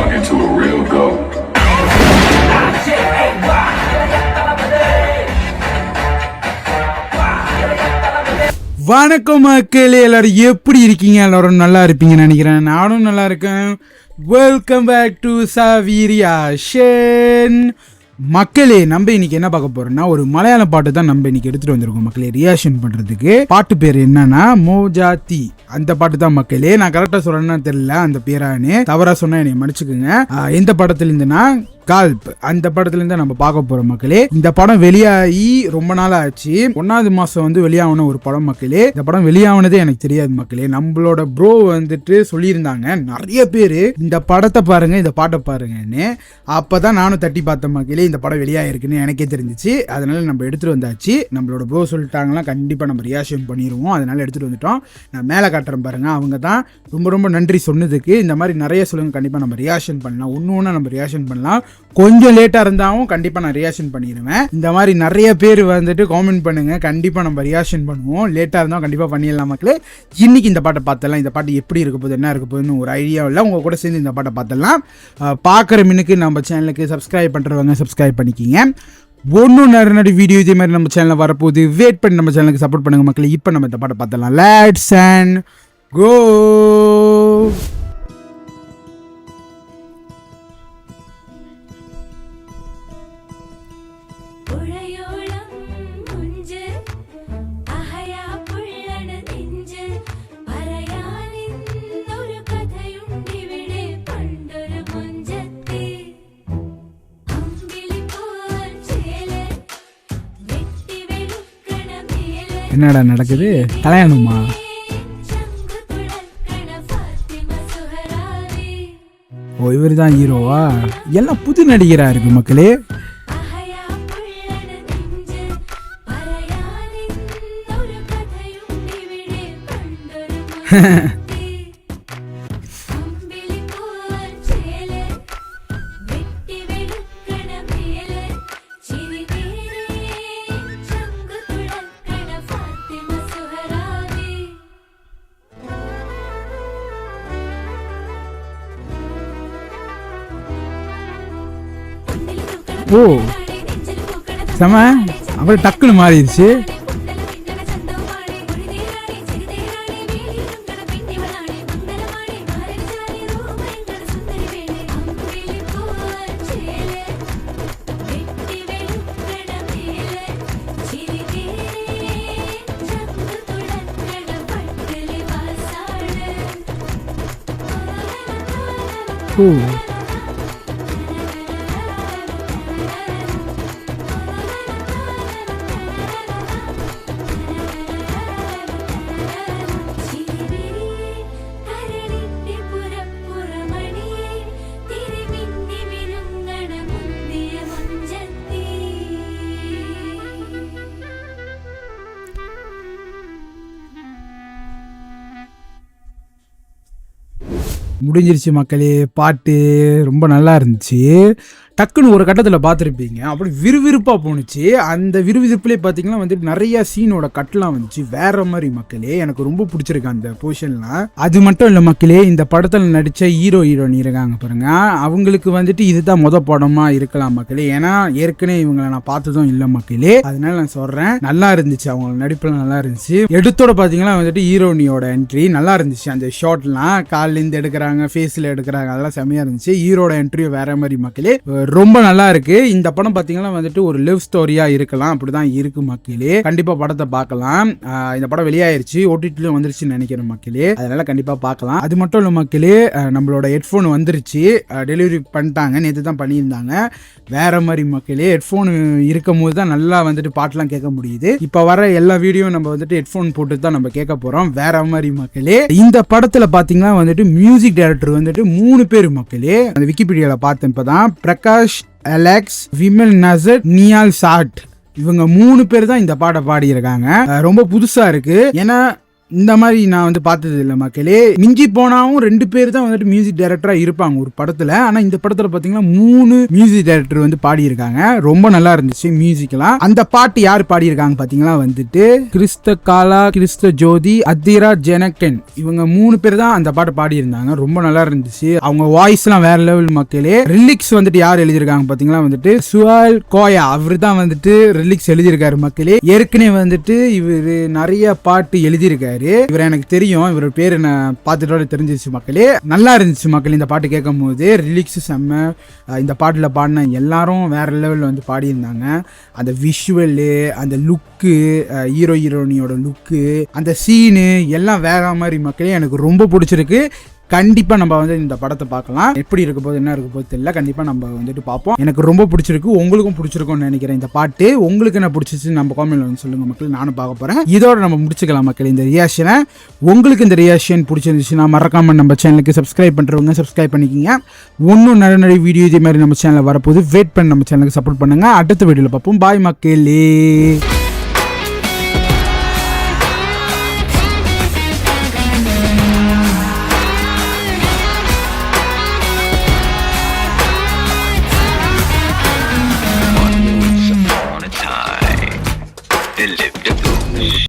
talking to a real goat. வணக்கம் மக்களே, எல்லாரும் எப்படி இருக்கீங்க? எல்லாரும் நல்லா இருப்பீங்கன்னு நினைக்கிறேன். நானும் நல்லா இருக்கேன். வெல்கம் பேக் டு சாவீரியா ஷென். மக்களே, நம்ம இன்னைக்கு என்ன பார்க்க போறோம்னா ஒரு மலையாள பாட்டு தான் நம்ம இன்னைக்கு எடுத்துட்டு வந்திருக்கோம் மக்களே, ரியாக்ஷன் பண்றதுக்கு. பாட்டு பேர் என்னன்னா மோஜாத்தி. அந்த பாட்டு தான் மக்களே. நான் கரெக்டா சொல்றேன்னு தெரியல, அந்த பேரானே தவறா சொன்னா என்னை மன்னிச்சுக்குங்க. எந்த படத்துல இருந்துன்னா கால்ப், அந்த படத்துல இருந்து நம்ம பார்க்க போறோம் மக்களே. இந்த படம் வெளியாகி ரொம்ப நாள் ஆச்சு. 1வது மாசம் வந்து வெளியாகன ஒரு படம் மக்களே. இந்த படம் வெளியாகனதே எனக்கு தெரியாது மக்களே. நம்மளோட ப்ரோ வந்துட்டு சொல்லியிருந்தாங்க நிறைய பேரு இந்த படத்தை பாருங்க, இந்த பாட்டை பாருங்கன்னு. அப்பதான் நானும் தட்டி பார்த்தேன் மக்களே, இந்த படம் வெளியாகிருக்குன்னு எனக்கே தெரிஞ்சிச்சு. அதனால நம்ம எடுத்துட்டு வந்தாச்சு. நம்மளோட ப்ரோ சொல்லிட்டாங்களா, கண்டிப்பா நம்ம ரியாக்ஷன் பண்ணிடுவோம். அதனால எடுத்துட்டு வந்துட்டோம். நான் மேலே காட்டுறேன் பாருங்க. அவங்க தான் ரொம்ப ரொம்ப நன்றி சொன்னதுக்கு. இந்த மாதிரி நிறைய சொல்லுங்க, கண்டிப்பா நம்ம ரியாக்ஷன் பண்ணலாம். ஒன்று நம்ம ரியாக்ஷன் பண்ணலாம். கொஞ்சம் லேட்டா இருந்தாலும் கண்டிப்பா நான் ரியாக்ஷன் பண்ணிடுவேன். இந்த மாதிரி நிறைய பேர் வந்துட்டு காமெண்ட் பண்ணுங்க, கண்டிப்பா நம்ம ரியாக்ஷன் பண்ணுவோம். லேட்டா இருந்தாலும் கண்டிப்பா பண்ணிடலாம் மக்களே. இன்னைக்கு இந்த பாட்டை பார்த்தலாம். இந்த பாட்டு எப்படி இருக்க போகுது, என்ன இருக்க போகுதுன்னு ஒரு ஐடியா இல்லை. உங்க கூட சேர்ந்து இந்த பாட்டை பார்த்தலாம். பார்க்குற மின்னுக்கு நம்ம சேனலுக்கு சப்ஸ்கிரைப் பண்றவங்க சப்ஸ்கிரைப் பண்ணிக்கிங்க. ஒன்றும் நிறைய வீடியோ இதே மாதிரி நம்ம சேனலில் வரப்போகுது. வெயிட் பண்ணி நம்ம சேனலுக்கு சப்போர்ட் பண்ணுங்க மக்களே. இப்போ நம்ம இந்த பாட்டை பார்த்தலாம். லெட்ஸ் அண்ட் கோ. என்னடா நடக்குது? கல்யாணமா? ஓ, இவர் தான் ஹீரோவா? எல்லாம் புது நடிகரா இருக்கு மக்களே. ஓ செம, அப்புறம் டக்குன்னு மாறிடுச்சு. ஓ முடிஞ்சிருச்சு மக்களே. பாட்டு ரொம்ப நல்லா இருந்துச்சு. டக்குன்னு ஒரு கட்டத்தில் பார்த்துருப்பீங்க, அப்படி விறுவிறுப்பாக போணுச்சு. அந்த விறுவிறுப்புலேயே பார்த்தீங்கன்னா வந்துட்டு நிறைய சீனோட கட்டெலாம் வந்துச்சு வேற மாதிரி மக்களே. எனக்கு ரொம்ப பிடிச்சிருக்கு அந்த பொசிஷன்லாம். அது மட்டும் இல்லை மக்களே, இந்த படத்தில் நடித்த ஹீரோயின் இருக்காங்க பாருங்க, அவங்களுக்கு வந்துட்டு இதுதான் படமாக இருக்கலாம் மக்களே. ஏன்னா ஏற்கனவே இவங்களை நான் பார்த்ததும் இல்லை மக்களே. அதனால நான் சொல்கிறேன், நல்லா இருந்துச்சு. அவங்க நடிப்புலாம் நல்லா இருந்துச்சு. எடுத்தோட பார்த்தீங்கன்னா வந்துட்டு ஹீரோனியோட என்ட்ரி நல்லா இருந்துச்சு. அந்த ஷார்ட்லாம் காலிலேருந்து எடுக்கிறாங்க, ஃபேஸில் எடுக்கிறாங்க, அதெல்லாம் செம்மையாக இருந்துச்சு. ஹீரோட என்ட்ரியும் வேற மாதிரி மக்களே, ரொம்ப நல்லா இருக்கு. இந்த படம் பாத்தீங்கன்னா வந்துட்டு ஒரு லவ் ஸ்டோரியா இருக்கலாம், அப்படிதான் இருக்கு மக்களே. கண்டிப்பா படத்தை பார்க்கலாம். இந்த படம் வெளியாயிருச்சு, ஓடிடிலும் வந்துருச்சுன்னு நினைக்கிறேன் மக்களே. அதனால கண்டிப்பா பார்க்கலாம். அது மட்டும் இல்ல மக்களே, நம்மளோட ஹெட்ஃபோன் வந்துருச்சு, டெலிவரி பண்ணிட்டாங்க. நேற்று தான் பண்ணியிருந்தாங்க. வேற மாதிரி மக்களே, ஹெட்ஃபோன் இருக்கும் போது தான் நல்லா வந்துட்டு பாட்டுலாம் கேட்க முடியுது. இப்ப வர எல்லா வீடியோ நம்ம வந்துட்டு ஹெட்ஃபோன் போட்டு தான் நம்ம கேட்க போறோம். வேற மாதிரி மக்களே. இந்த படத்துல பாத்தீங்கன்னா வந்துட்டு மியூசிக் டைரக்டர் வந்துட்டு 3 பேர் மக்களே. அந்த விக்கிபீடியால பார்த்தேன் இப்பதான். பிரகாஷ், அலெக்ஸ், விமல் நசர், நியால் சாட், இவங்க 3 பேர் தான் இந்த பாட்டை பாடி இருக்காங்க. ரொம்ப புதுசா இருக்கு. ஏன்னா இந்த மாதிரி நான் வந்து பார்த்தது இல்லை மக்களே. மிஞ்சி போனாவும் 2 பேர் தான் வந்துட்டு மியூசிக் டைரக்டரா இருப்பாங்க ஒரு படத்துல. ஆனா இந்த படத்துல பாத்தீங்கன்னா 3 மியூசிக் டைரக்டர் வந்து பாடியிருக்காங்க. ரொம்ப நல்லா இருந்துச்சு மியூசிக்லாம். அந்த பாட்டு யார் பாடியிருக்காங்க பாத்தீங்கன்னா வந்துட்டு கிறிஸ்த காலா, கிறிஸ்த ஜோதி, அதிரா ஜெனக்கன், இவங்க 3 பேர் தான் அந்த பாட்டு பாடியிருந்தாங்க. ரொம்ப நல்லா இருந்துச்சு. அவங்க வாய்ஸ் எல்லாம் வேற லெவல் மக்களே. ரிலிக்ஸ் வந்துட்டு யார் எழுதியிருக்காங்க பாத்தீங்கன்னா வந்துட்டு சுவால் கோயா, அவரு தான் வந்துட்டு ரிலிக்ஸ் எழுதியிருக்காரு மக்களே. ஏற்கனவே வந்துட்டு இவரு நிறைய பாட்டு எழுதியிருக்காரு. இவர் எனக்கு தெரியும், இவர் பேரு நான் பார்த்துட்டோட தெரிஞ்சிருச்சு மக்களே. நல்லா இருந்துச்சு மக்களே இந்த பாட்டு கேட்கும் போது. ரிலிக்ஸ் செம்ம. இந்த பாட்டுல பாடின எல்லாரும் வேற லெவல்ல வந்து பாடியிருந்தாங்க. அந்த விஷுவலு, அந்த லுக்கு, ஹீரோ ஹீரோனியோட லுக்கு, அந்த சீனு எல்லாம் வேற மாதிரி மக்களே. எனக்கு ரொம்ப பிடிச்சிருக்கு. கண்டிப்பா நம்ம வந்து இந்த படத்தை பார்க்கலாம். எப்படி இருக்க போது என்ன இருக்க போது தெரியல. கண்டிப்பா நம்ம வந்துட்டு பார்ப்போம். எனக்கு ரொம்ப பிடிச்சிருக்கு, உங்களுக்கும் பிடிச்சிருக்கும்னு நினைக்கிறேன். இந்த பாட்டு உங்களுக்கு என்ன பிடிச்சிச்சு நம்ம காமெண்ட்ல வந்து சொல்லுங்க மக்கள். நானும் பார்க்க போறேன். இதோட நம்ம முடிச்சுக்கலாம் மக்கள் இந்த ரியாக்ஷனை. உங்களுக்கு இந்த ரியாக்ஷன் பிடிச்சிருந்துச்சுன்னா மறக்காம நம்ம சேனலுக்கு சப்ஸ்கிரைப் பண்றவங்க சப்ஸ்கிரைப் பண்ணிக்கிங்க. இன்னும் நிறைய வீடியோ இதே மாதிரி நம்ம சேனல்ல வரப்போது. வெயிட் பண்ணி நம்ம சேனலுக்கு சப்போர்ட் பண்ணுங்க. அடுத்த வீடியோல பார்ப்போம். பாய் மக்களே.